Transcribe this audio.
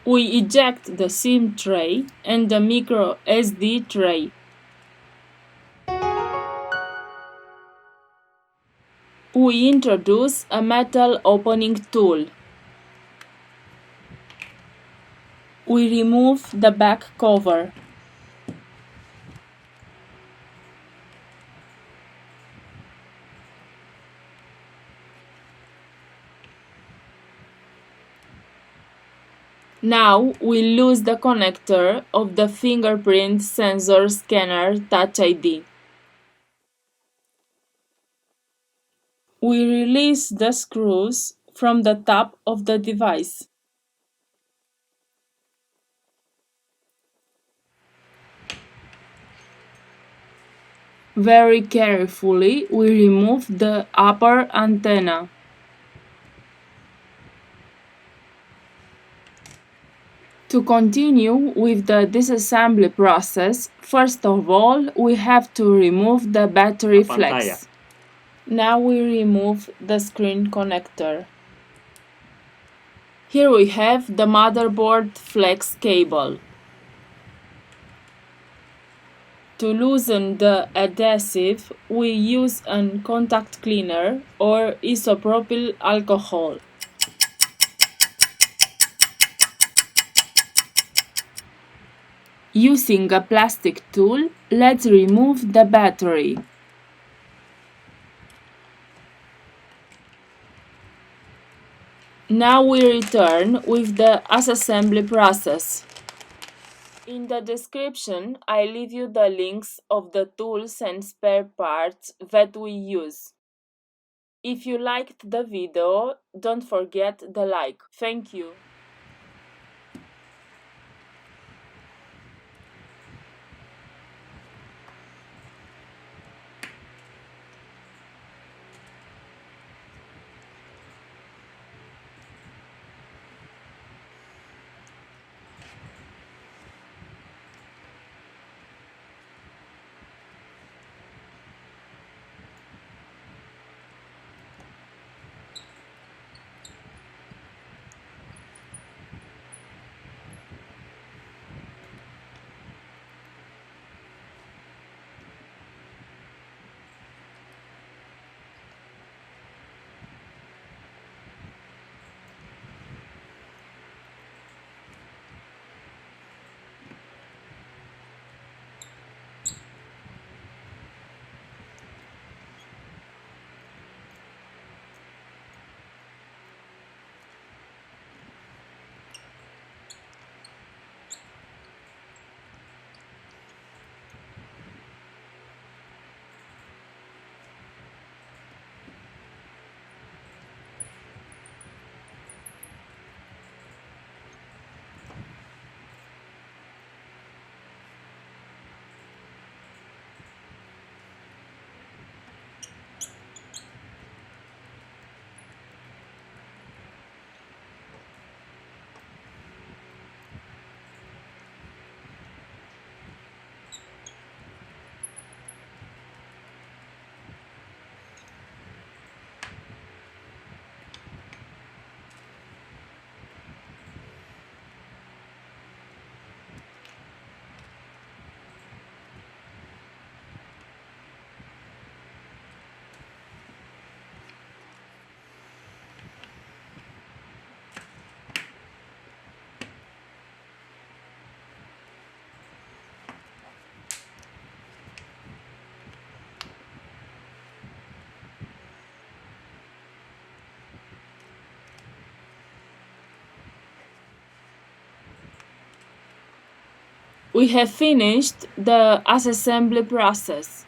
We eject the SIM tray and the micro SD tray. We introduce a metal opening tool. We remove the back cover. Now we lose the connector of the fingerprint sensor scanner Touch ID. We release the screws from the top of the device. Very carefully, we remove the upper antenna. To continue with the disassembly process, first of all, we have to remove the battery flex. Now we remove the screen connector. Here we have the motherboard flex cable. To loosen the adhesive, we use a contact cleaner or isopropyl alcohol. Using a plastic tool, let's remove the battery. Now we return with the assembly process. In the description, I leave you the links of the tools and spare parts that we use. If you liked the video, don't forget the like. Thank you. We have finished the assembly process.